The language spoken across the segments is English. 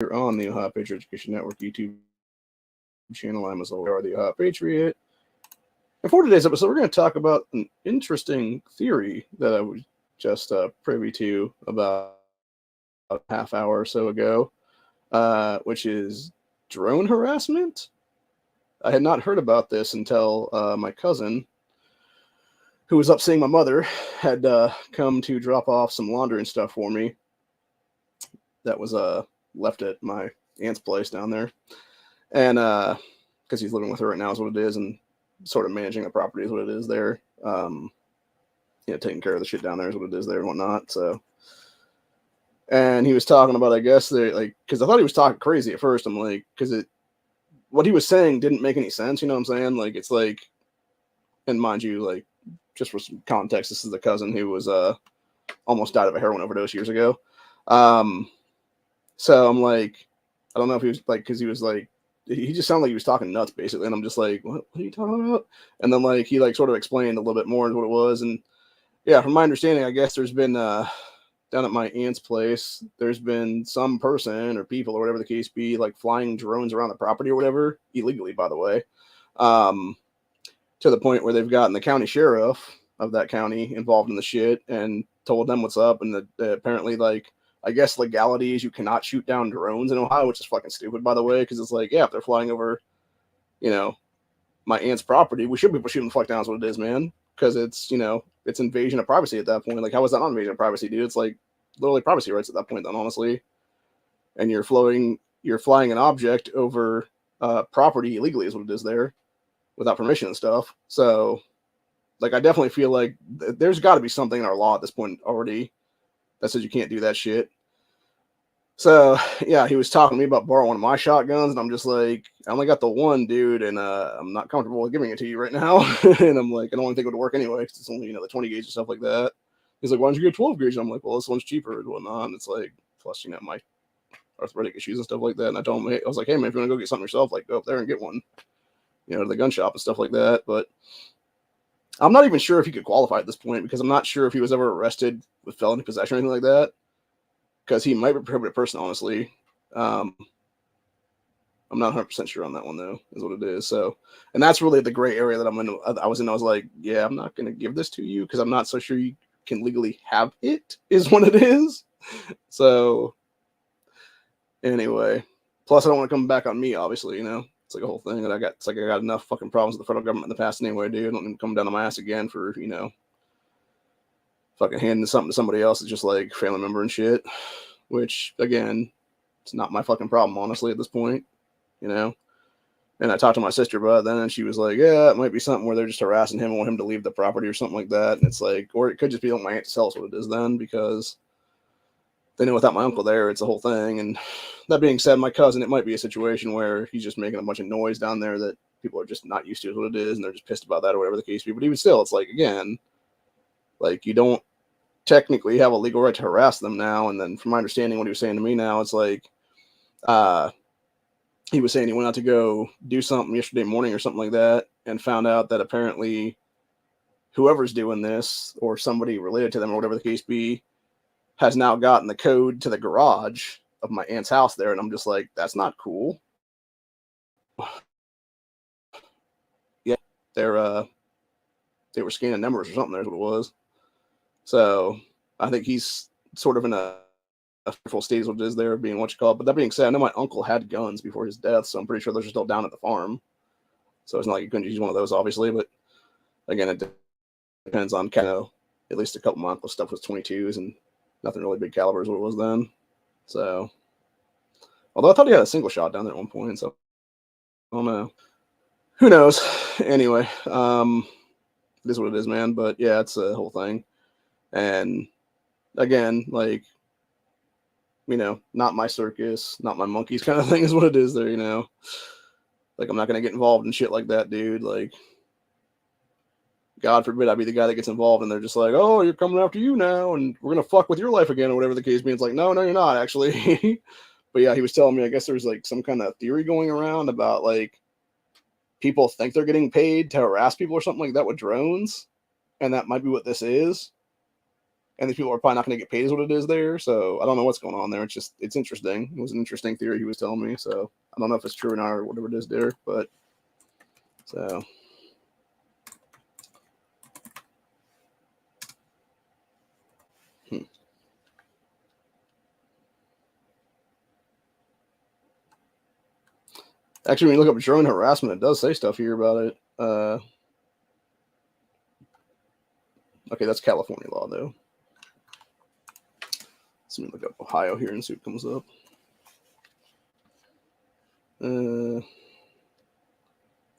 You're on the Ohio Patriot Education Network YouTube channel. I'm as always the Ohio Patriot. And for today's episode, we're going to talk about an interesting theory that I was just privy to about a half hour or so ago, which is drone harassment. I had not heard about this until my cousin, who was up seeing my mother, had come to drop off some laundry and stuff for me that was left at my aunt's place down there. And because he's living with her right now is what it is, and sort of managing the property is what it is there. Taking care of the shit down there is what it is there and whatnot. So, and he was talking about, I guess they because I thought he was talking crazy at first. I'm like, because what he was saying didn't make any sense. You know what I'm saying? Like, it's like, and mind you, like, just for some context, this is the cousin who was almost died of a heroin overdose years ago. So I'm like, I don't know if he was like, because he was like, he just sounded like he was talking nuts basically, and I'm just like, what are you talking about? And then like he like sort of explained a little bit more what it was, and yeah, from my understanding, I guess there's been down at my aunt's place, there's been some person or people or whatever the case be, like flying drones around the property or whatever, illegally by the way, to the point where they've gotten the county sheriff of that county involved in the shit and told them what's up, and apparently like, I guess legality is you cannot shoot down drones in Ohio, which is fucking stupid, by the way, because it's like, yeah, if they're flying over, my aunt's property, we should be shooting the fuck down is what it is, man, because it's, it's invasion of privacy at that point. Like, how is that not invasion of privacy, dude? It's like literally privacy rights at that point, then, honestly. And you're flying an object over property illegally is what it is there, without permission and stuff. So, like, I definitely feel like there's got to be something in our law at this point already that says you can't do that shit. So, yeah, he was talking to me about borrowing one of my shotguns, and I'm just like, I only got the one, dude, and I'm not comfortable with giving it to you right now. And I'm like, I don't want to think it would work anyway, because it's only, the 20 gauge and stuff like that. He's like, why don't you get 12 gauge? And I'm like, well, this one's cheaper and whatnot. And it's like, plus, my arthritic issues and stuff like that. And I told him, I was like, hey, man, if you want to go get something yourself, like, go up there and get one, to the gun shop and stuff like that. But I'm not even sure if he could qualify at this point, because I'm not sure if he was ever arrested with felony possession or anything like that. Because he might be a prohibited person, honestly. I'm not 100% sure on that one, though, is what it is. So, and that's really the gray area that I was in. I was like, yeah, I'm not going to give this to you because I'm not so sure you can legally have it, is what it is. So, anyway. Plus, I don't want to come back on me, obviously, It's like a whole thing that I got. It's like I got enough fucking problems with the federal government in the past anyway, dude. I don't even come down on my ass again for, fucking handing something to somebody else that's just like family member and shit, which again, it's not my fucking problem, honestly, at this point, And I talked to my sister about it then, and she was like, yeah, it might be something where they're just harassing him and want him to leave the property or something like that. And it's like, or it could just be like my aunt to tell us what it is then, because they know without my uncle there, it's a whole thing. And that being said, my cousin, it might be a situation where he's just making a bunch of noise down there that people are just not used to, is what it is, and they're just pissed about that or whatever the case be. But even still, it's like, again, like, you don't technically have a legal right to harass them now. And then from my understanding, what he was saying to me now, it's like, he was saying he went out to go do something yesterday morning or something like that, and found out that apparently whoever's doing this, or somebody related to them or whatever the case be, has now gotten the code to the garage of my aunt's house there. And I'm just like, that's not cool. Yeah, they were scanning numbers or something. There's what it was. So I think he's sort of in a fearful state, what it is there, being what you call it. But that being said, I know my uncle had guns before his death, so I'm pretty sure those are still down at the farm. So it's not like you couldn't use one of those, obviously. But again, it depends on at least a couple of my uncle's stuff was 22s and nothing really big caliber is what it was then. So, although I thought he had a single shot down there at one point, so I don't know. Who knows? Anyway, it is what it is, man. But yeah, it's a whole thing. And again, like, not my circus, not my monkeys kind of thing is what it is there, Like, I'm not going to get involved in shit like that, dude. Like, God forbid I be the guy that gets involved and they're just like, oh, you're coming after you now and we're going to fuck with your life again or whatever the case means. Like, no, you're not, actually. But yeah, he was telling me, I guess there's like some kind of theory going around about like people think they're getting paid to harass people or something like that with drones. And that might be what this is. and these people are probably not going to get paid as what it is there. So I don't know what's going on there. It's interesting. It was an interesting theory he was telling me. So I don't know if it's true or not or whatever it is there, but so. Actually, when you look up drone harassment, it does say stuff here about it. Okay, that's California law, though. So let me look up Ohio here and see what comes up. Okay,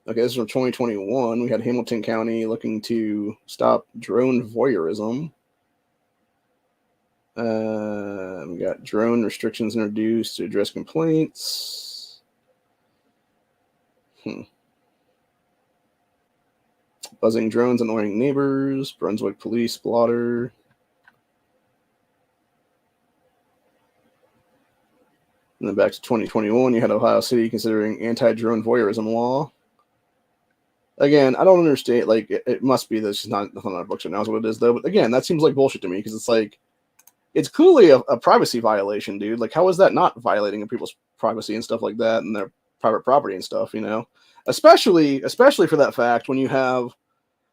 this is from 2021. We had Hamilton County looking to stop drone voyeurism. We got drone restrictions introduced to address complaints. Buzzing drones annoying neighbors. Brunswick police blotter. And then back to 2021, you had Ohio City considering anti-drone voyeurism law. Again, I don't understand. Like, it must be that it's not nothing on our books right now is what it is, though. But again, that seems like bullshit to me because it's like, it's clearly a privacy violation, dude. Like, how is that not violating people's privacy and stuff like that and their private property and stuff, you know? Especially for that fact when you have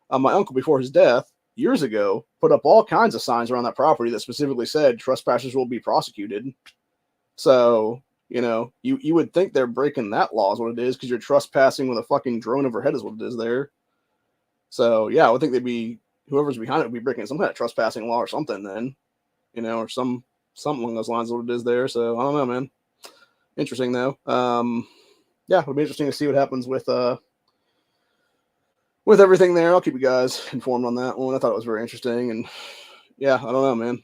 my uncle before his death years ago put up all kinds of signs around that property that specifically said trespassers will be prosecuted. So, you know, you would think they're breaking that law is what it is because you're trespassing with a fucking drone overhead is what it is there. So, yeah, I would think they'd be, whoever's behind it would be breaking some kind of trespassing law or something then, you know, or something along those lines is what it is there. So, I don't know, man. Interesting, though. Yeah, it would be interesting to see what happens with everything there. I'll keep you guys informed on that one. I thought it was very interesting. And, yeah, I don't know, man.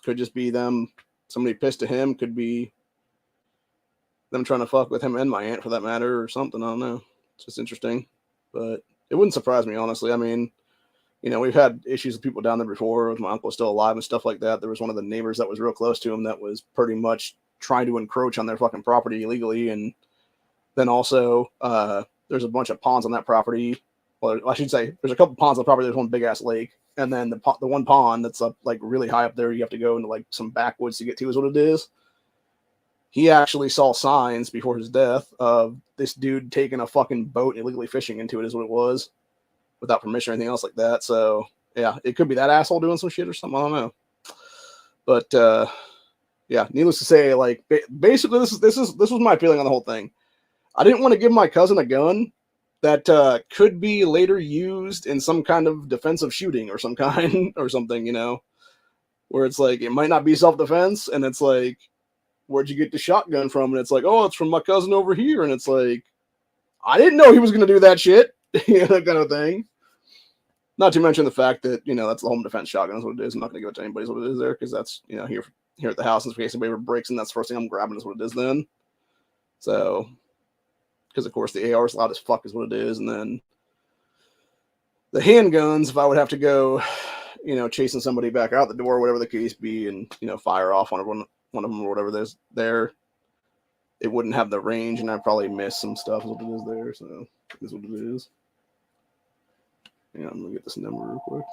Could just be them, somebody pissed at him. Could be them trying to fuck with him and my aunt for that matter or something. I don't know. It's just interesting. But it wouldn't surprise me, honestly. I mean, you know, we've had issues with people down there before with my uncle still alive and stuff like that. There was one of the neighbors that was real close to him that was pretty much trying to encroach on their fucking property illegally. And then also, there's a bunch of ponds on that property. Well, I should say there's a couple ponds on the property. There's one big ass lake. And then the one pond that's up like really high up there, you have to go into like some backwoods to get to is what it is. He actually saw signs before his death of this dude taking a fucking boat illegally fishing into it is what it was without permission or anything else like that. So yeah, it could be that asshole doing some shit or something. I don't know. But yeah, needless to say, like basically this was my feeling on the whole thing. I didn't want to give my cousin a gun that could be later used in some kind of defensive shooting or some kind or something, you know, where it's like it might not be self-defense and it's like, where'd you get the shotgun from? And it's like, oh, it's from my cousin over here. And it's like, I didn't know he was going to do that shit. That kind of thing. Not to mention the fact that, you know, that's the home defense shotgun is what it is. I'm not going to give it to anybody is what it is there because that's, you know, here at the house in case anybody ever breaks in, that's the first thing I'm grabbing is what it is then. So, because of course the AR is loud as fuck is what it is. And then the handguns, if I would have to go, you know, chasing somebody back out the door, whatever the case be, and, you know, fire off one of them or whatever there's there, it wouldn't have the range, and I'd probably miss some stuff. Is what it is there, so it is what it is. Yeah, I'm gonna get this number real quick.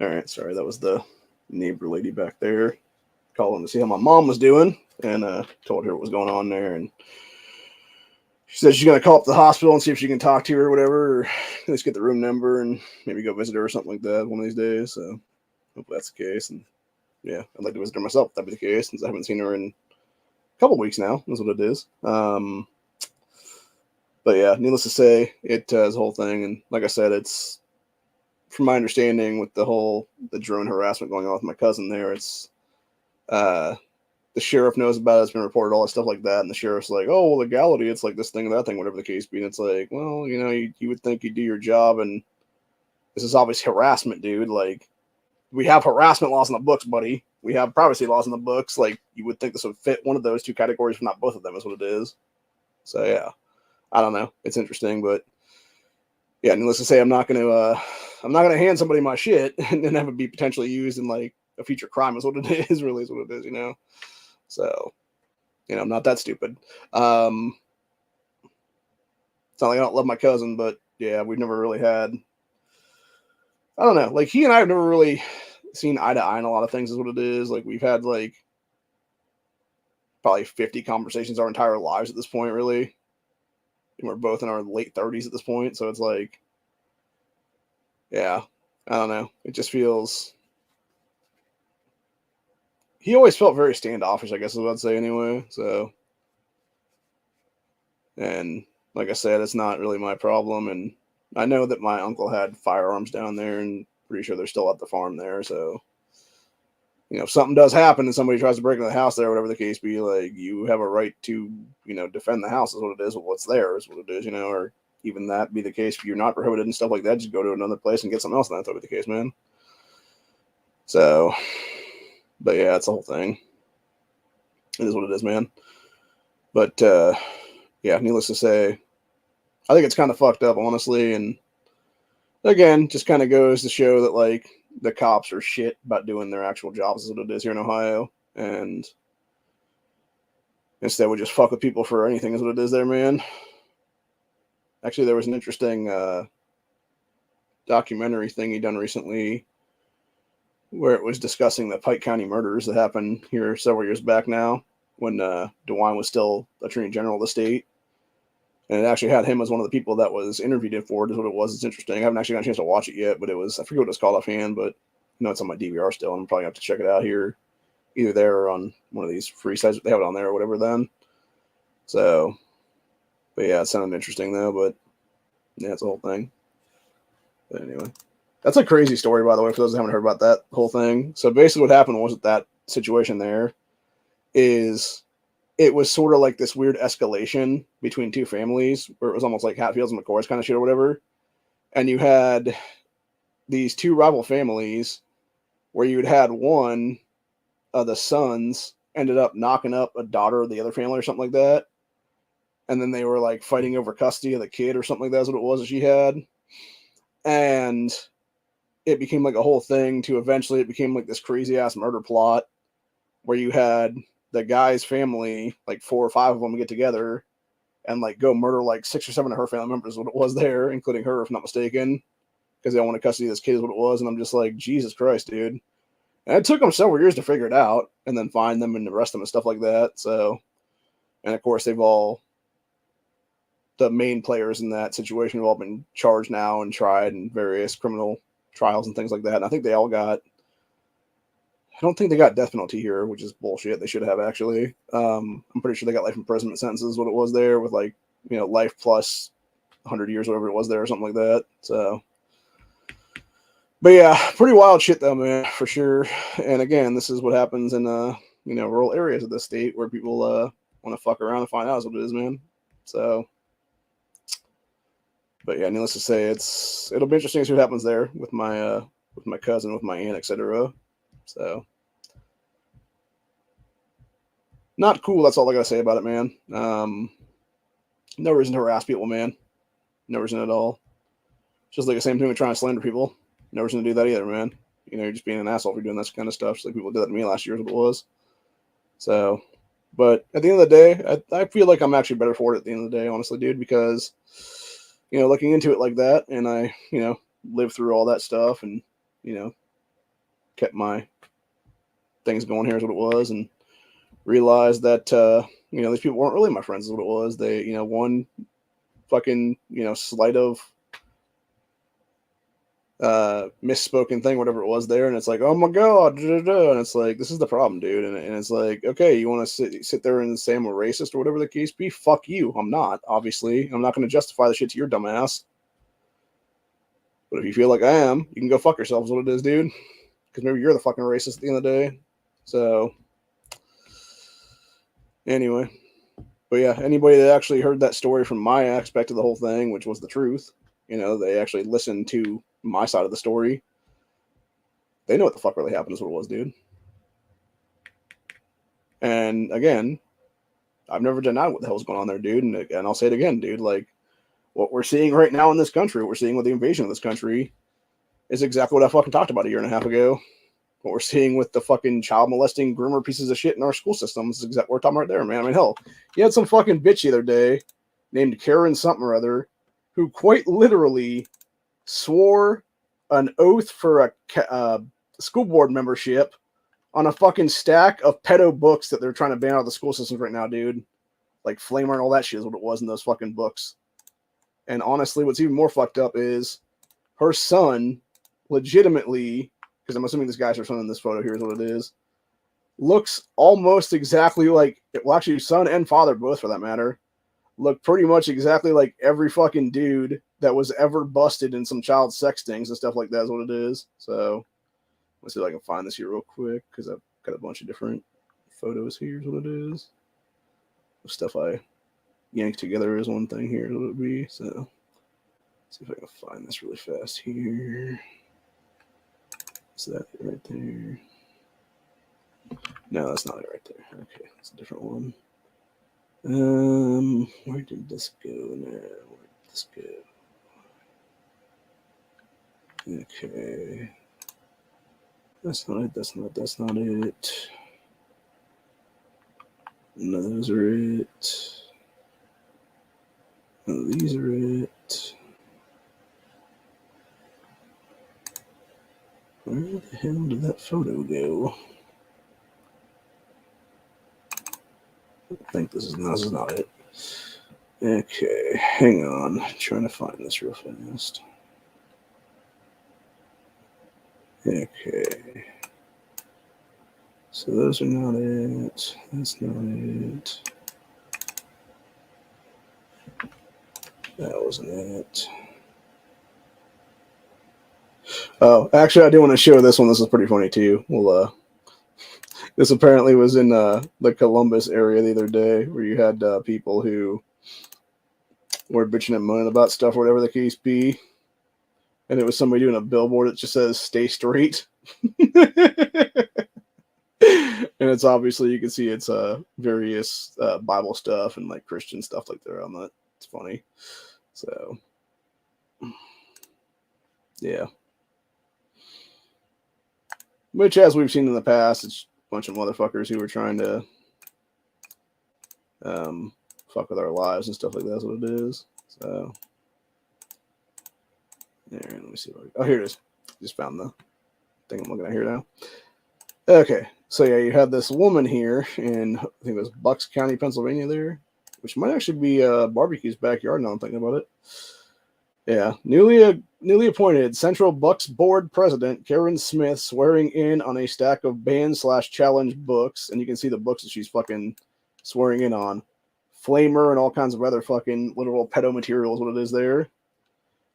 All right, sorry, that was the neighbor lady back there calling to see how my mom was doing, and told her what was going on there, and she said she's gonna call up the hospital and see if she can talk to her or whatever, or at least get the room number and maybe go visit her or something like that one of these days. So hopefully that's the case, and yeah, I'd like to visit her myself if that'd be the case, since I haven't seen her in a couple weeks now. That's what it is. But yeah, needless to say, it is a whole thing, and like I said, it's from my understanding with the drone harassment going on with my cousin there, it's the sheriff knows about it, it's been reported, all that stuff like that, and the sheriff's like, oh, well, legality, it's like this thing, that thing, whatever the case be, and it's like, well, you would think you'd do your job, and this is obviously harassment, dude. Like, we have harassment laws in the books, buddy. We have privacy laws in the books. Like, you would think this would fit one of those two categories, if not both of them, is what it is. So yeah, I don't know. It's interesting, but yeah, needless to say, I'm not gonna hand somebody my shit and then have it be potentially used in like a future crime. Is what it is. Really, is what it is. So, I'm not that stupid. It's not like I don't love my cousin, but yeah, we've never really had. I don't know. Like, he and I have never really seen eye to eye on a lot of things. Is what it is. Like, we've had like probably 50 conversations our entire lives at this point, really. And we're both in our late 30s at this point, so it's like, yeah, I don't know. It just feels. He always felt very standoffish, I guess is what I'd say anyway. So, and like I said, it's not really my problem. And I know that my uncle had firearms down there, and pretty sure they're still at the farm there. So, if something does happen and somebody tries to break into the house there, whatever the case be, like, you have a right to, defend the house is what it is. What's there is what it is, or even that be the case if you're not prohibited and stuff like that, just go to another place and get something else, and that'll be the case, man. So, but yeah, it's the whole thing. It is what it is, man. But yeah, needless to say, I think it's kind of fucked up, honestly. And again, just kind of goes to show that like the cops are shit about doing their actual jobs, is what it is here in Ohio. And instead we just fuck with people for anything, is what it is there, man. Actually, there was an interesting documentary thing he done recently where it was discussing the Pike County murders that happened here several years back now, when DeWine was still Attorney General of the state. And it actually had him as one of the people that was interviewed for it, is what it was. It's interesting. I haven't actually got a chance to watch it yet, but I forget what it's called offhand, but it's on my DVR still, and I'm probably going to have to check it out here, either there or on one of these free sites. They have it on there or whatever then. So, but yeah, it sounded interesting though, but yeah, it's a whole thing. But anyway, that's a crazy story, by the way, for those who haven't heard about that whole thing. So basically what happened was that situation there is it was sort of like this weird escalation between two families where it was almost like Hatfields and McCoys kind of shit or whatever. And you had these two rival families where you had one of the sons ended up knocking up a daughter of the other family or something like that. And then they were like fighting over custody of the kid or something like that. That's what it was that she had. And it became like a whole thing to eventually it became like this crazy ass murder plot where you had the guy's family, like 4 or 5 of them, get together and like go murder like 6 or 7 of her family members, what it was there, including her, if not mistaken, because they wanted custody of this kid, is what it was. And I'm just like, Jesus Christ, dude. And it took them several years to figure it out and then find them and arrest them and stuff like that. So, and of course, the main players in that situation have all been charged now and tried in various criminal trials and things like that. And I think they all got, I don't think they got death penalty here, which is bullshit. They should have, actually. I'm pretty sure they got life imprisonment sentences, what it was there, with like, life plus 100 years, whatever it was there, or something like that. So, but yeah, pretty wild shit though, man, for sure. And again, this is what happens in rural areas of the state where people want to fuck around and find out is what it is, man. So, but yeah, needless to say, it'll be interesting to see what happens there with my cousin, with my aunt, etc. So, not cool. That's all I gotta say about it, man. No reason to harass people, man. No reason at all. Just like the same thing with trying to slander people. No reason to do that either, man. You're just being an asshole for doing that kind of stuff. Just like people did that to me last year, is what it was. So, but at the end of the day, I feel like I'm actually better for it at the end of the day, honestly, dude, because, looking into it like that, and I, lived through all that stuff, and, kept my things going here is what it was, and realized that these people weren't really my friends is what it was. They, one fucking, slight of misspoken thing, whatever it was there, and it's like, oh my god, and it's like, this is the problem, dude, and it's like, okay, you want to sit there and say I'm a racist or whatever the case be? Fuck you, I'm not. Obviously, I'm not going to justify the shit to your dumbass. But if you feel like I am, you can go fuck yourself. Is what it is, dude. Because maybe you're the fucking racist at the end of the day. So, anyway, but yeah, anybody that actually heard that story from my aspect of the whole thing, which was the truth, they actually listened to my side of the story. They know what the fuck really happened is what it was, dude. And again, I've never denied what the hell's going on there, dude. And I'll say it again, dude. Like, what we're seeing right now in this country, what we're seeing with the invasion of this country, is exactly what I fucking talked about a year and a half ago. What we're seeing with the fucking child molesting groomer pieces of shit in our school systems is exactly what we're talking right there, man. I mean, hell, you had some fucking bitch the other day named Karen something or other who quite literally swore an oath for a school board membership on a fucking stack of pedo books that they're trying to ban out of the school systems right now, dude. Like Flamer and all that shit is what it was in those fucking books. And honestly, what's even more fucked up is her son legitimately, because I'm assuming this guy's her son in this photo here is what it is, looks almost exactly like, well, actually, son and father, both for that matter, look pretty much exactly like every fucking dude that was ever busted in some child sex things and stuff like that is what it is. So let's see if I can find this here real quick, because I've got a bunch of different photos here is what it is. The stuff I yanked together is one thing here is what it would be. So let's see if I can find this really fast here. Is that it right there? No, that's not it right there. Okay, that's a different one. Where did this go now? Where did this go? Okay. That's not it, that's not it. None of those are it. None of these are it. Where the hell did that photo go? I think this is not it. Okay, hang on. I'm trying to find this real fast. Okay. So those are not it. That's not it. That wasn't it. Oh, actually, I do want to show this one. This is pretty funny too. Well, this apparently was in the Columbus area the other day, where you had people who were bitching and moaning about stuff, whatever the case be, and it was somebody doing a billboard that just says "Stay straight," and it's obviously, you can see it's various Bible stuff and like Christian stuff like that on that. It's funny. So, yeah. Which, as we've seen in the past, it's a bunch of motherfuckers who were trying to fuck with our lives and stuff like that. That's what it is. So, there, let me see. Oh, here it is. Just found the thing I'm looking at here now. Okay, so yeah, you had this woman here in, I think it was Bucks County, Pennsylvania there, which might actually be Barbecue's backyard now I'm thinking about it. Yeah, newly appointed Central Bucks Board President Karen Smith swearing in on a stack of ban/challenge books, and you can see the books that she's fucking swearing in on. Flamer and all kinds of other fucking literal pedo materials, what it is there.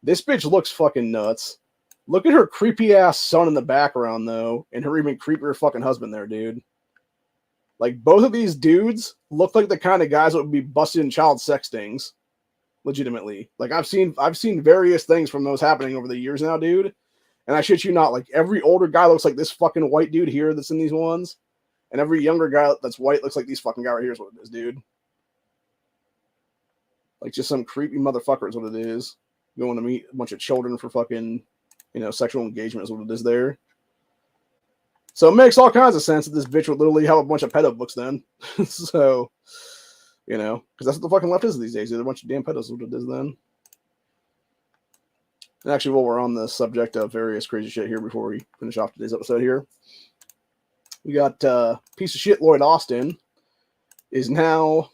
This bitch looks fucking nuts. Look at her creepy ass son in the background, though, and her even creepier fucking husband there, dude. Like, both of these dudes look like the kind of guys that would be busted in child sex things. Legitimately. Like, I've seen various things from those happening over the years now, dude. And I shit you not, like, every older guy looks like this fucking white dude here that's in these ones. And every younger guy that's white looks like these fucking guy right here is what it is, dude. Like, just some creepy motherfucker is what it is. Going to meet a bunch of children for fucking, sexual engagement is what it is there. So it makes all kinds of sense that this bitch would literally have a bunch of pedo books then. So, because that's what the fucking left is these days. They're a bunch of damn pedos, what it is then. Actually, while we're on the subject of various crazy shit here before we finish off today's episode here, we got piece of shit Lloyd Austin is now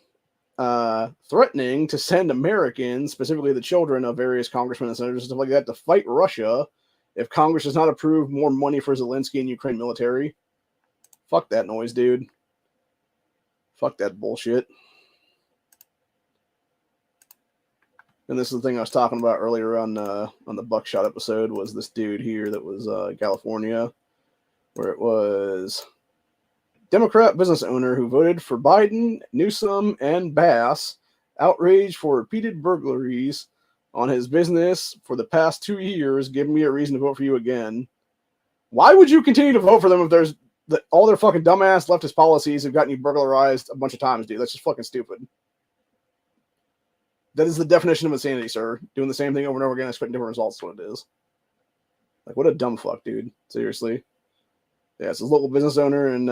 threatening to send Americans, specifically the children of various congressmen and senators and stuff like that, to fight Russia if Congress does not approve more money for Zelensky and Ukraine military. Fuck that noise, dude. Fuck that bullshit. And this is the thing I was talking about earlier on the Buckshot episode, was this dude here that was California, where it was Democrat business owner who voted for Biden, Newsom, and Bass, outraged for repeated burglaries on his business for the past 2 years, giving me a reason to vote for you again. Why would you continue to vote for them if there's all their fucking dumbass leftist policies have gotten you burglarized a bunch of times, dude? That's just fucking stupid. That is the definition of insanity, sir. Doing the same thing over and over again, expecting different results is what it is. Like, what a dumb fuck, dude. Seriously. Yeah, it's a local business owner in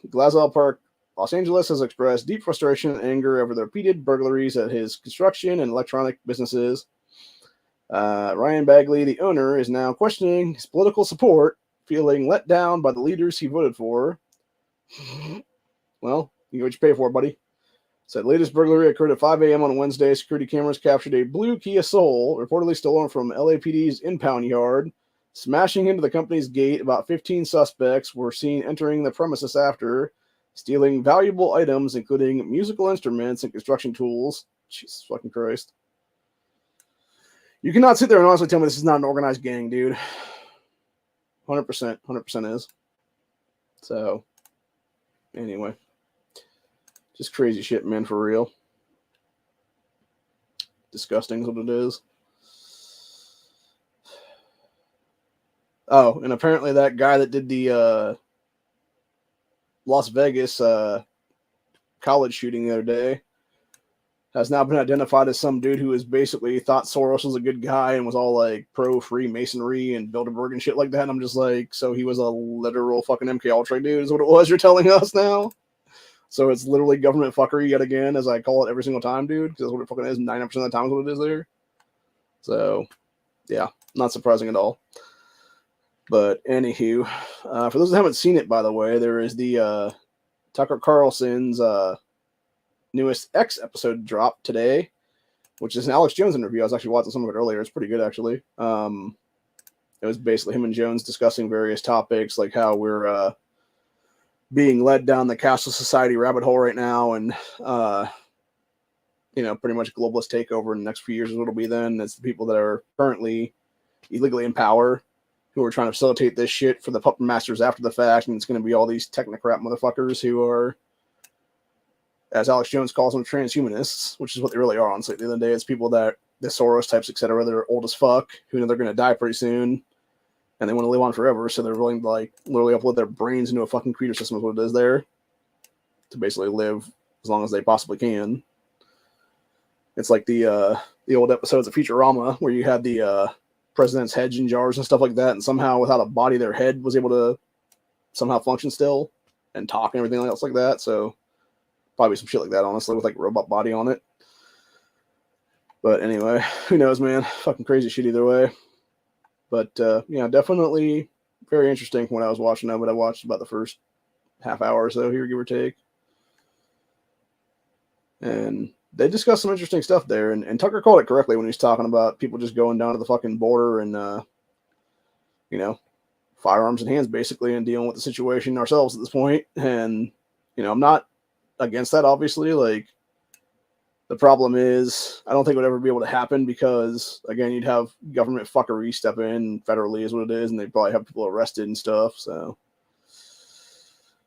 Glasgow Park, Los Angeles, has expressed deep frustration and anger over the repeated burglaries at his construction and electronic businesses. Ryan Bagley, the owner, is now questioning his political support, feeling let down by the leaders he voted for. Well, you get what you pay for, buddy. Said latest burglary occurred at 5 a.m. on Wednesday. Security cameras captured a blue Kia Soul, reportedly stolen from LAPD's impound yard, smashing into the company's gate. About 15 suspects were seen entering the premises after, stealing valuable items, including musical instruments and construction tools. Jesus fucking Christ. You cannot sit there and honestly tell me this is not an organized gang, dude. 100% is. So, anyway. Just crazy shit, man, for real. Disgusting is what it is. Oh, and apparently that guy that did the Las Vegas college shooting the other day has now been identified as some dude who is basically thought Soros was a good guy and was all like pro Freemasonry and Bilderberg and shit like that. And I'm just like, so he was a literal fucking MK Ultra dude is what it was you're telling us now? So it's literally government fuckery yet again, as I call it every single time, dude, because that's what it fucking is. 90% of the time is what it is there. So, yeah, not surprising at all. But anywho, for those that haven't seen it, by the way, there is the Tucker Carlson's newest X episode dropped today, which is an Alex Jones interview. I was actually watching some of it earlier. It's pretty good, actually. It was basically him and Jones discussing various topics, like how we're being led down the cashless society rabbit hole right now, and pretty much globalist takeover in the next few years is what it'll be then. It's the people that are currently illegally in power who are trying to facilitate this shit for the puppet masters after the fact, and it's going to be all these technocrat motherfuckers who are, as Alex Jones calls them, transhumanists, which is what they really are, honestly. At the end of the day, it's people that, the Soros types, etc., they're old as fuck, who know they're going to die pretty soon, and they want to live on forever, so they're willing to, like, literally upload their brains into a fucking computer system is what it is there, to basically live as long as they possibly can. It's like the old episodes of Futurama, where you had the president's heads in jars and stuff like that, and somehow without a body, their head was able to somehow function still, and talk and everything else like that, so probably some shit like that, honestly, with like a robot body on it. But anyway, who knows, man? Fucking crazy shit either way. But, yeah, definitely very interesting from what I was watching of it. I watched about the first half hour or so here, give or take. And they discussed some interesting stuff there. And Tucker called it correctly when he was talking about people just going down to the fucking border and, firearms in hands, basically, and dealing with the situation ourselves at this point. And, I'm not against that, obviously. Like, the problem is, I don't think it would ever be able to happen because, again, you'd have government fuckery step in federally is what it is, and they'd probably have people arrested and stuff. So,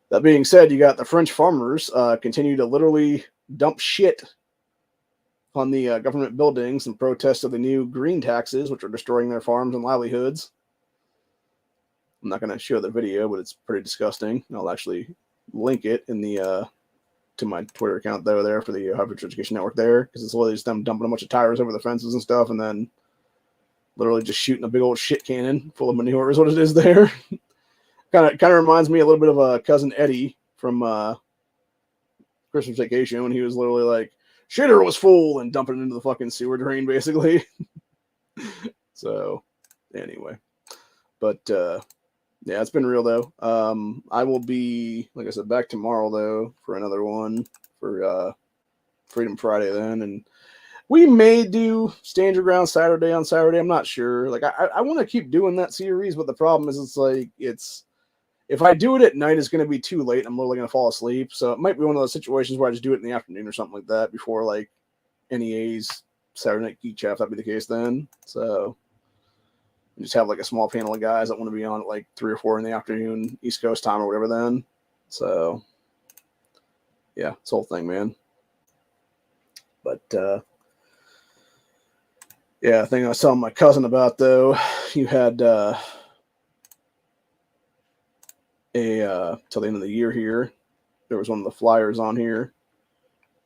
that being said, you got the French farmers continue to literally dump shit on the government buildings in protest of the new green taxes, which are destroying their farms and livelihoods. I'm not going to show the video, but it's pretty disgusting. I'll actually link it in the to my Twitter account there for the High Future Education Network there, because it's literally just them dumping a bunch of tires over the fences and stuff, and then literally just shooting a big old shit cannon full of manure is what it is there. kind of reminds me a little bit of a cousin Eddie from Christmas Vacation when he was literally like, shitter was full, and dumping it into the fucking sewer drain, basically. So, Anyway, but yeah, it's been real though. I will be, like I said, back tomorrow though for another one for Freedom Friday then, and we may do Stand Your Ground Saturday on Saturday. I'm not sure. Like I want to keep doing that series, but the problem is it's like if I do it at night, it's going to be too late. I'm literally going to fall asleep. So it might be one of those situations where I just do it in the afternoon or something like that before like NEA's Saturday Night Geek Chat. If that'd be the case then. So just have like a small panel of guys that want to be on at like 3 or 4 in the afternoon, East Coast time or whatever then. So yeah, this whole thing, man. But yeah, the thing I was telling my cousin about though, you had till the end of the year here, there was one of the flyers on here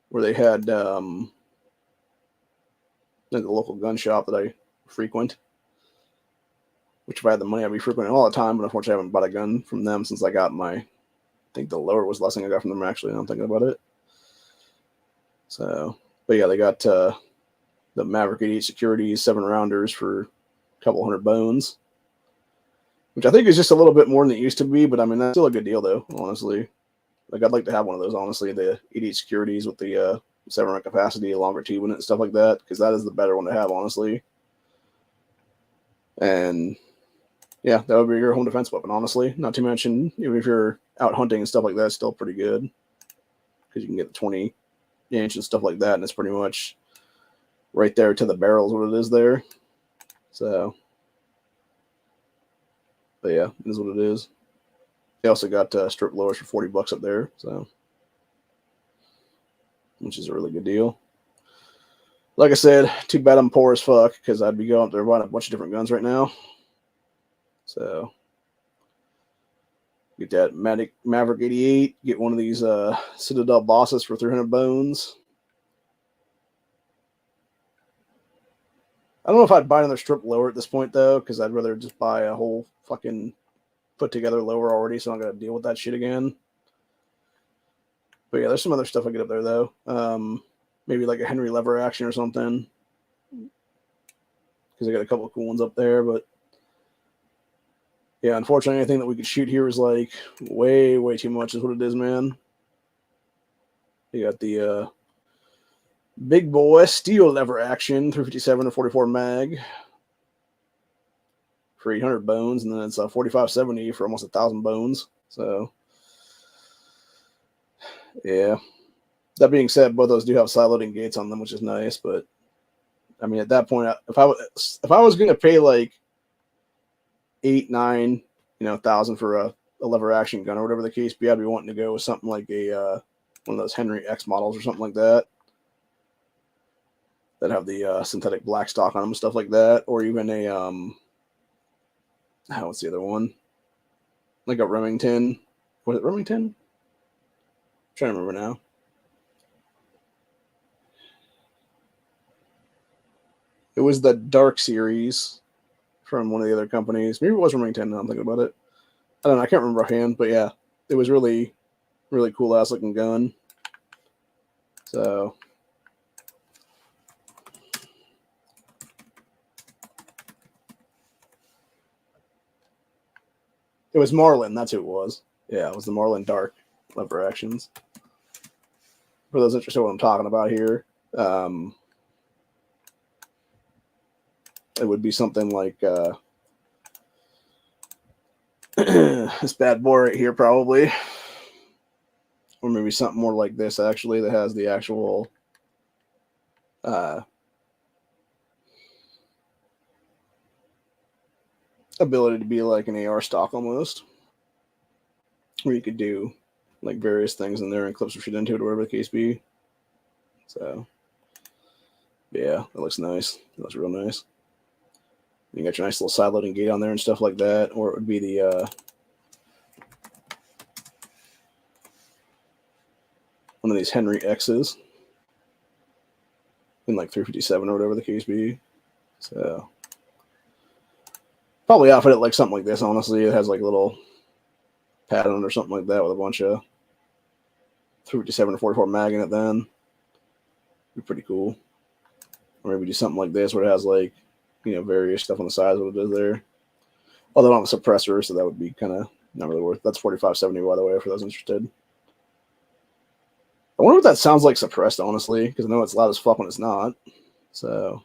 where they had in the local gun shop that I frequent, which if I had the money, I'd be frequenting all the time, but unfortunately I haven't bought a gun from them since I got I think the lower was the last thing I got from them actually, now I'm thinking about it. So, but yeah, they got the Maverick 88 Securities 7-rounders for a couple hundred bones, which I think is just a little bit more than it used to be, but I mean, that's still a good deal though, honestly. Like, I'd like to have one of those, honestly, the 88 Securities with the 7-round capacity, longer T in it, and stuff like that, because that is the better one to have, honestly. And yeah, that would be your home defense weapon, honestly. Not to mention, even if you're out hunting and stuff like that, it's still pretty good, because you can get the 20-inch and stuff like that, and it's pretty much right there to the barrel is what it is there. So, but yeah, it is what it is. They also got strip blowers for $40 up there, so which is a really good deal. Like I said, too bad I'm poor as fuck because I'd be going up there buying a bunch of different guns right now. So get that Maverick 88. Get one of these Citadel bosses for 300 bones. I don't know if I'd buy another strip lower at this point though, because I'd rather just buy a whole fucking put together lower already, so I'm gonna deal with that shit again. But yeah, there's some other stuff I get up there though. Maybe like a Henry lever action or something, because I got a couple of cool ones up there. But yeah, unfortunately, anything that we could shoot here is like way too much. Is what it is, man. You got the big boy steel lever action, 357 or 44 mag for 800 bones, and then it's 4570 for almost 1,000 bones. So yeah. That being said, both those do have side loading gates on them, which is nice. But I mean, at that point, if I was going to pay like 8-9, thousand for a lever action gun or whatever the case be, I'd be wanting to go with something like a one of those Henry X models or something like that have the synthetic black stock on them and stuff like that, or even a what's the other one? Like a Remington. Was it Remington? I'm trying to remember now. It was the Dark series from one of the other companies. Maybe it was Remington now I'm thinking about it. I don't know. I can't remember offhand, but yeah, it was really cool ass looking gun. So it was Marlin. That's who it was. Yeah, it was the Marlin Dark lever actions. For those interested in what I'm talking about here, it would be something like this bad boy right here, probably. Or maybe something more like this, actually, that has the actual ability to be like an AR stock almost, where you could do like various things in there and clip some shit into it, or whatever the case be. So yeah, that looks nice. That looks real nice. You got your nice little side loading gate on there and stuff like that, or it would be the one of these Henry X's in like 357 or whatever the case be. So probably outfit it like something like this. Honestly, it has like a little pad on it or something like that with a bunch of 357 or 44 mag in it. Then be pretty cool. Or maybe do something like this where it has like various stuff on the sides of what it is there. Although I don't have a suppressor, so that would be kind of not really worth. That's 4570, by the way, for those interested. I wonder what that sounds like suppressed, honestly, because I know it's loud as fuck when it's not. So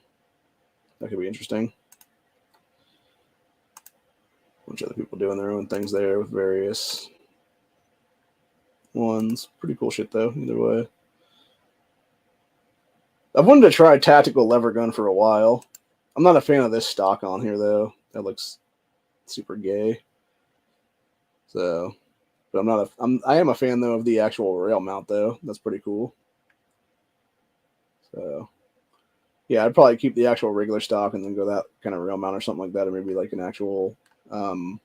that could be interesting. A bunch of other people doing their own things there with various ones. Pretty cool shit, though, either way. I've wanted to try a tactical lever gun for a while. I'm not a fan of this stock on here, though. That looks super gay. So, but I am a fan, though, of the actual rail mount, though. That's pretty cool. So, yeah, I'd probably keep the actual regular stock and then go that kind of rail mount or something like that, or maybe like an actual, like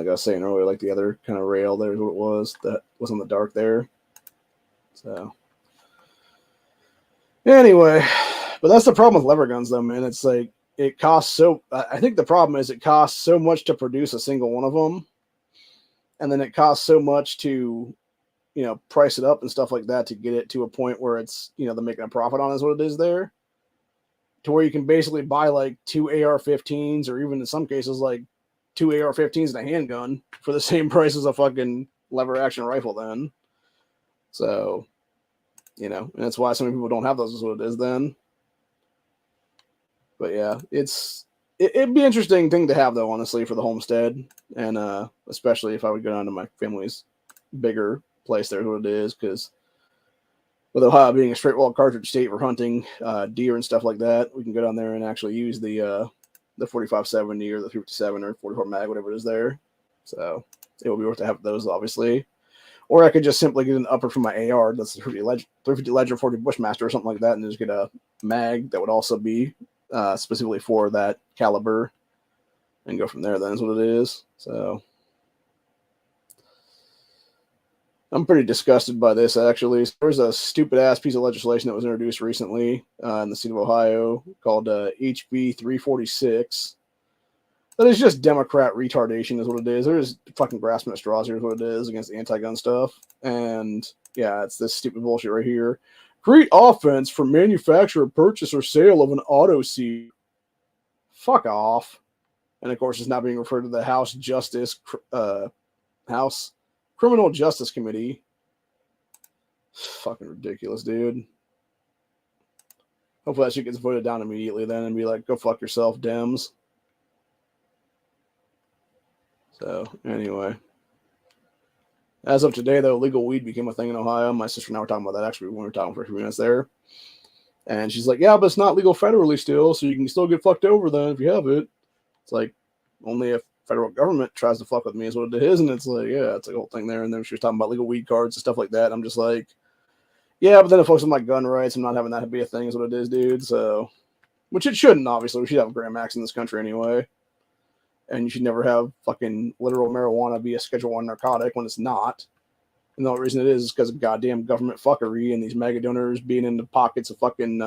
I was saying earlier, like the other kind of rail. There's what it was that was on the dark there. So, anyway, but that's the problem with lever guns, though, man. It's like it costs so. I think the problem is it costs so much to produce a single one of them, and then it costs so much to, price it up and stuff like that to get it to a point where it's, they're making a profit on is what it is there. To where you can basically buy like 2 AR-15s or even in some cases like 2 AR-15s and a handgun for the same price as a fucking lever action rifle then. So, and that's why so many people don't have those is what it is then. But yeah, it'd be an interesting thing to have though, honestly, for the homestead. And especially if I would go down to my family's bigger place there, what it is, because with Ohio being a straight wall cartridge state for hunting deer and stuff like that, we can go down there and actually use the 4570 or the 357 or 44 mag, whatever it is there. So it will be worth to have those, obviously. Or I could just simply get an upper from my AR, that's the 350 Legend 40 Bushmaster or something like that, and just get a mag that would also be specifically for that caliber and go from there. Then is what it is. So I'm pretty disgusted by this, actually. So there's a stupid ass piece of legislation that was introduced recently in the state of Ohio called HB 346. That is just Democrat retardation, is what it is. There's fucking grasping at straws here, is what it is, against the anti-gun stuff. And yeah, it's this stupid bullshit right here. Create offense for manufacture, purchase, or sale of an auto seat. Fuck off. And of course, it's not being referred to the House Criminal Justice Committee. Fucking ridiculous, dude. Hopefully that shit gets voted down immediately then and be like, go fuck yourself, Dems. So, anyway. As of today, though, legal weed became a thing in Ohio. My sister and I were talking about that actually when we were talking for a few minutes there. And she's like, yeah, but it's not legal federally still, so you can still get fucked over then if you have it. It's like, only if federal government tries to fuck with me is what it is. And it's like, yeah, it's a whole thing there. And then she was talking about legal weed cards and stuff like that. I'm just like, yeah, but then it folks on like gun rights, I'm not having that be a thing is what it is, dude. So, which it shouldn't, obviously. We should have Grand Max in this country anyway. And you should never have fucking literal marijuana be a Schedule 1 narcotic when it's not. And the only reason it is because of goddamn government fuckery and these mega donors being in the pockets of fucking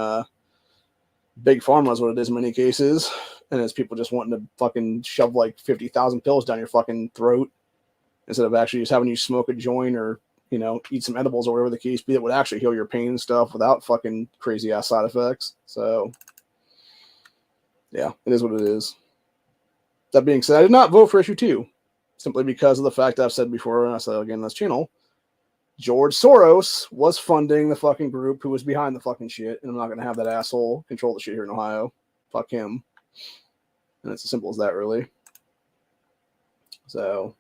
big pharma is what it is in many cases. And it's people just wanting to fucking shove like 50,000 pills down your fucking throat instead of actually just having you smoke a joint or, eat some edibles or whatever the case be that would actually heal your pain and stuff without fucking crazy ass side effects. So, yeah, it is what it is. That being said, I did not vote for issue 2 simply because of the fact I've said before, and I said again on this channel, George Soros was funding the fucking group who was behind the fucking shit, and I'm not going to have that asshole control the shit here in Ohio. Fuck him. And it's as simple as that, really. So,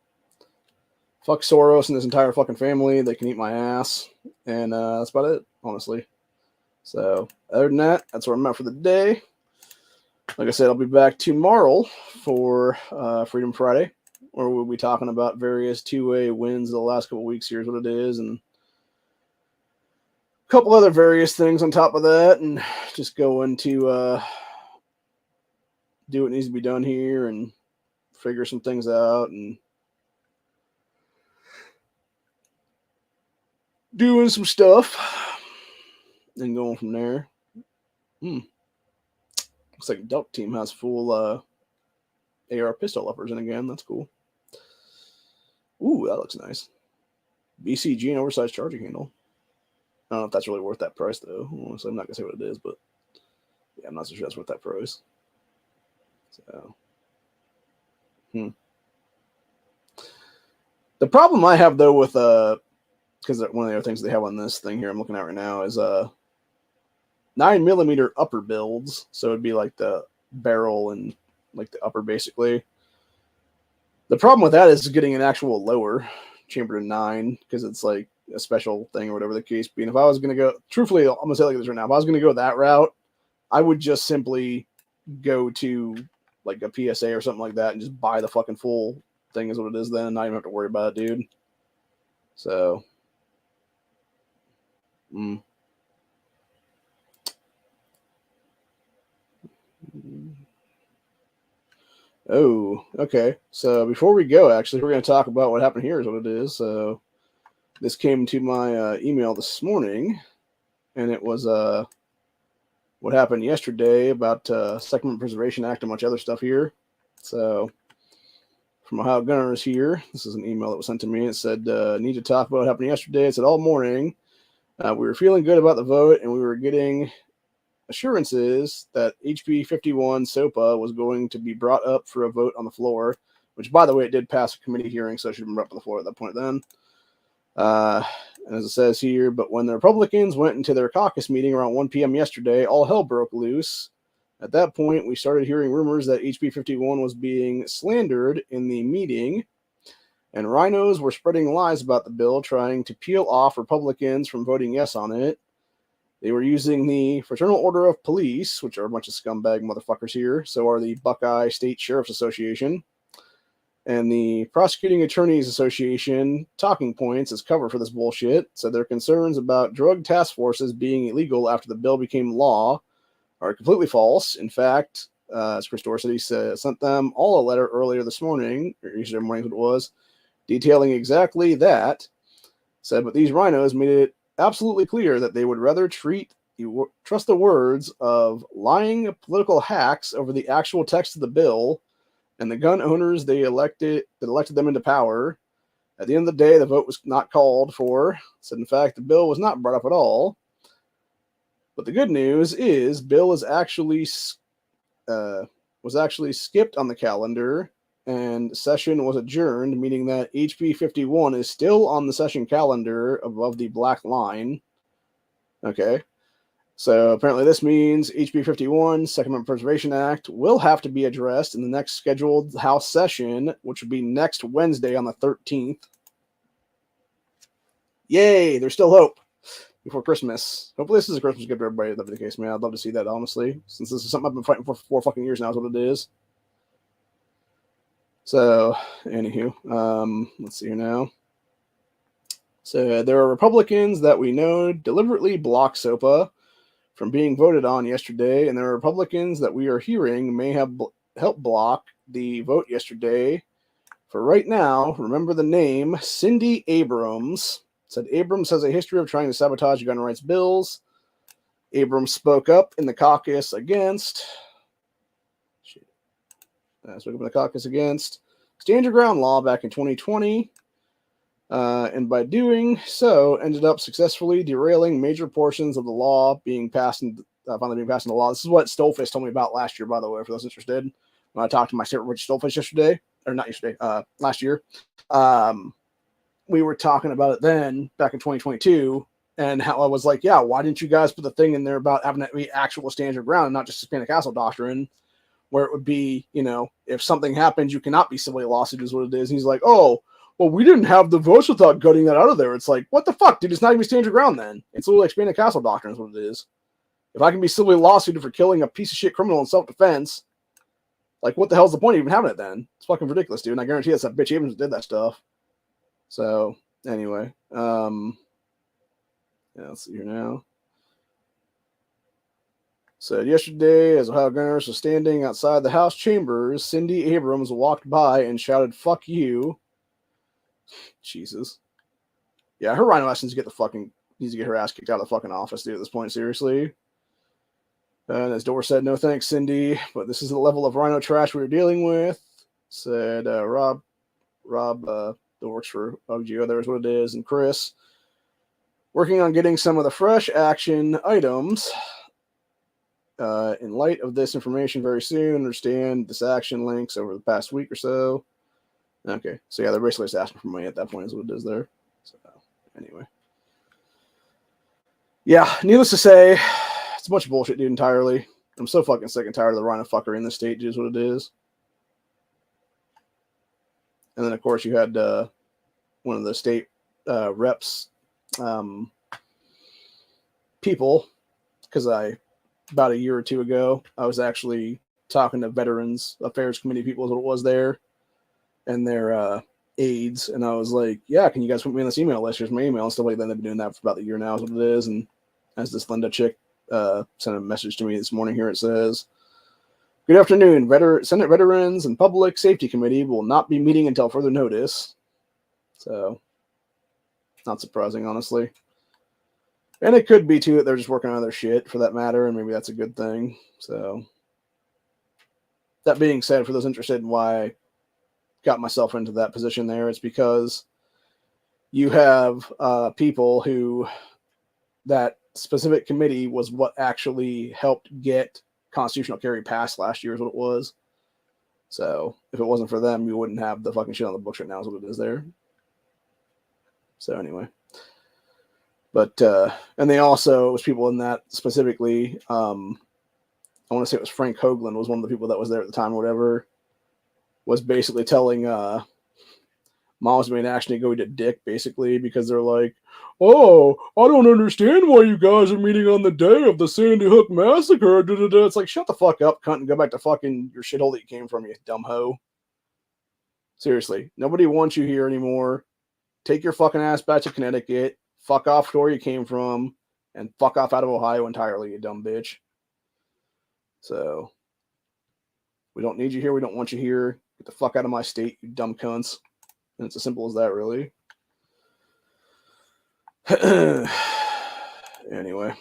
fuck Soros and his entire fucking family. They can eat my ass. And that's about it, honestly. So, other than that, that's where I'm at for the day. Like I said, I'll be back tomorrow for Freedom Friday, where we'll be talking about various two-way wins of the last couple weeks. Here's what it is, and a couple other various things on top of that, and just go into do what needs to be done here and figure some things out and doing some stuff and going from there. Looks like Delta Team has full AR pistol uppers in again. That's cool. Ooh, that looks nice. BCG and oversized charging handle. I don't know if that's really worth that price, though. Honestly, I'm not going to say what it is, but Yeah, I'm not so sure that's what that froze. So, The problem I have though with because one of the other things they have on this thing here I'm looking at right now is 9mm upper builds. So it'd be like the barrel and like the upper basically. The problem with that is getting an actual lower chambered in 9 because it's like a special thing or whatever the case be. And if I was gonna go, truthfully, I'm gonna say like this right now. If I was gonna go that route, I would just simply go to like a PSA or something like that and just buy the fucking full thing is what it is then. Not even have to worry about it, dude. So, Oh, okay. So before we go, actually, we're going to talk about what happened here is what it is. So this came to my email this morning, and it was what happened yesterday about Second Amendment Preservation Act and much other stuff here. So from Ohio Gunners here, this is an email that was sent to me. It said, need to talk about what happened yesterday. It said, all morning, we were feeling good about the vote, and we were getting assurances that HB 51 SOPA was going to be brought up for a vote on the floor, which, by the way, it did pass a committee hearing, so it should have been brought up on the floor at that point then. And as it says here, but when the Republicans went into their caucus meeting around 1 p.m. yesterday, all hell broke loose. At that point, we started hearing rumors that HB 51 was being slandered in the meeting, and rhinos were spreading lies about the bill, trying to peel off Republicans from voting yes on it. They were using the Fraternal Order of Police, which are a bunch of scumbag motherfuckers here. So are the Buckeye State Sheriff's Association and the Prosecuting Attorneys Association talking points as cover for this bullshit. So their concerns about drug task forces being illegal after the bill became law are completely false. In fact, as Chris Dorsey sent them all a letter earlier this morning, or yesterday morning what it was, detailing exactly that. Said, but these rhinos made it absolutely clear that they would rather trust the words of lying political hacks over the actual text of the bill and the gun owners that elected them into power. At the end of the day, the vote was not called for. Said, in fact, the bill was not brought up at all. But the good news is, bill is actually skipped on the calendar, and session was adjourned, meaning that HB 51 is still on the session calendar above the black line. Okay. So apparently this means HB 51, Second Amendment Preservation Act, will have to be addressed in the next scheduled House session, which would be next Wednesday on the 13th. Yay, there's still hope before Christmas. Hopefully this is a Christmas gift for everybody. That'd be the case, man. I'd love to see that, honestly, since this is something I've been fighting for 4 fucking years now is what it is. So, anywho, let's see here now. So there are Republicans that we know deliberately block SOPA from being voted on yesterday, and there are Republicans that we are hearing may have helped block the vote yesterday. For right now, remember the name Cindy Abrams. Said Abrams has a history of trying to sabotage gun rights bills. Abrams spoke up in the caucus against Stand Your Ground law back in 2020. And by doing so, ended up successfully derailing major portions of the law being passed finally being passed into law. This is what Stolefish told me about last year, by the way, for those interested. When I talked to my state Rich Stolefish last year. We were talking about it then, back in 2022, and how I was like, yeah, why didn't you guys put the thing in there about having it be actual stand your ground and not just Hispanic Castle doctrine, where it would be, if something happens, you cannot be civilly lawsuited is what it is. And he's like, oh, well, we didn't have the votes without gutting that out of there. It's like, what the fuck, dude? It's not even stand your ground then. It's a little Hispanic Castle doctrine is what it is. If I can be civilly lawsuited for killing a piece of shit criminal in self-defense, like, what the hell's the point of even having it then? It's fucking ridiculous, dude. And I guarantee that's that bitch Abrams did that stuff. So, anyway. Let's see here now. So, yesterday, as Ohio Gunners was standing outside the House chambers, Cindy Abrams walked by and shouted, fuck you. Jesus. Yeah, her rhino ass needs to get her ass kicked out of the fucking office, dude, at this point, seriously. And as Dor said, no thanks, Cindy, but this is the level of rhino trash we were dealing with. Said Rob, that works for OGO, there's what it is, and Chris, working on getting some of the fresh action items In light of this information very soon, understand this action links over the past week or so. Okay, so yeah, they're basically just asking for money at that point is what it is there. So anyway. Yeah, needless to say, it's a bunch of bullshit, dude, entirely. I'm so fucking sick and tired of the rhino fucker in the state, is what it is. And then, of course, you had one of the state reps people, because about a year or two ago, I was actually talking to Veterans Affairs Committee people, is what it was there, and their aides, and I was like, yeah, can you guys put me on this email list? Here's my email and stuff like that. They've been doing that for about a year now, is what it is. And as this Linda chick sent a message to me this morning here, it says, good afternoon, Senate Veterans and Public Safety Committee will not be meeting until further notice. So, not surprising, honestly. And it could be, too, that they're just working on their shit, for that matter, and maybe that's a good thing. So, that being said, for those interested in why I got myself into that position there, it's because you have people who, that specific committee was what actually helped get constitutional carry passed last year is what it was. So if it wasn't for them, you wouldn't have the fucking shit on the books right now is what it is there. So anyway. But, and they also, it was people in that specifically, I want to say it was Frank Hoagland was one of the people that was there at the time or whatever, was basically telling Moms Made Action to go to dick, basically, because they're like, oh, I don't understand why you guys are meeting on the day of the Sandy Hook massacre. Da-da-da. It's like, shut the fuck up, cunt, and go back to fucking your shithole that you came from, you dumb hoe. Seriously, nobody wants you here anymore. Take your fucking ass back to Connecticut. Fuck off to where you came from, and fuck off out of Ohio entirely, you dumb bitch. So, we don't need you here. We don't want you here. Get the fuck out of my state, you dumb cunts. And it's as simple as that, really. Anyway,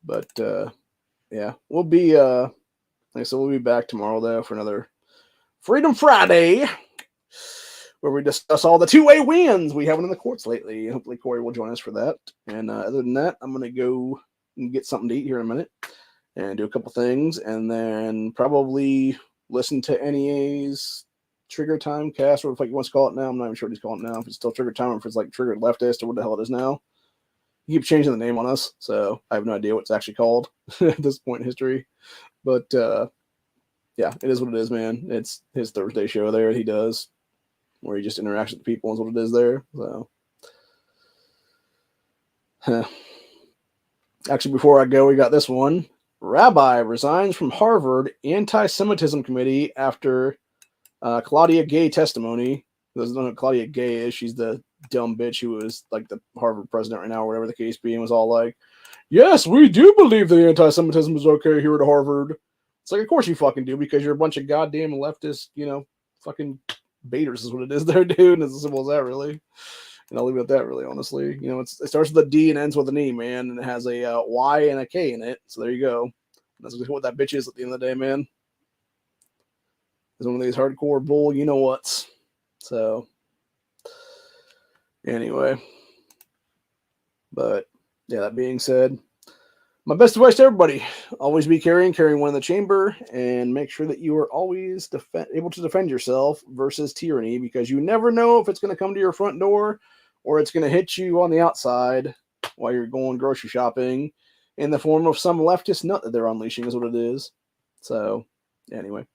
but yeah, we'll be like I said, we'll be back tomorrow though for another Freedom Friday, where we discuss all the two-way wins we haven't in the courts lately. Hopefully Corey will join us for that. And other than that, I'm gonna go and get something to eat here in a minute and do a couple things, and then probably listen to NEA's Trigger Time cast, or what the fuck you want to call it now. I'm not even sure what he's calling it now. If it's still Trigger Time, or if it's like Triggered Leftist, or what the hell it is now. He keeps changing the name on us, so I have no idea what it's actually called at this point in history. But yeah, it is what it is, man. It's his Thursday show there he does, where he just interacts with people, is what it is there. So, actually, before I go, we got this one. Rabbi resigns from Harvard Anti-Semitism Committee after Claudia Gay testimony. Doesn't know who Claudia Gay is. She's the dumb bitch who was like the Harvard president right now, or whatever the case being, was all like, yes, we do believe that anti-Semitism is okay here at Harvard. It's like, of course you fucking do, because you're a bunch of goddamn leftist, fucking baiters is what it is there, dude. And it's as simple as that, really. And I'll leave it at that, really, honestly. It starts with a D and ends with an E, man, and it has a Y and a K in it. So there you go. That's what that bitch is at the end of the day, man. It's one of these hardcore bull you-know-whats. So, anyway. But, yeah, that being said, my best advice to everybody, always be carrying one in the chamber, and make sure that you are always able to defend yourself versus tyranny, because you never know if it's going to come to your front door or it's going to hit you on the outside while you're going grocery shopping in the form of some leftist nut that they're unleashing, is what it is. So, anyway.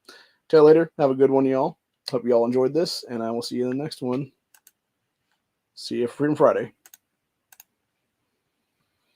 Till later. Have a good one, y'all. Hope you all enjoyed this, and I will see you in the next one. See you for Freedom Friday.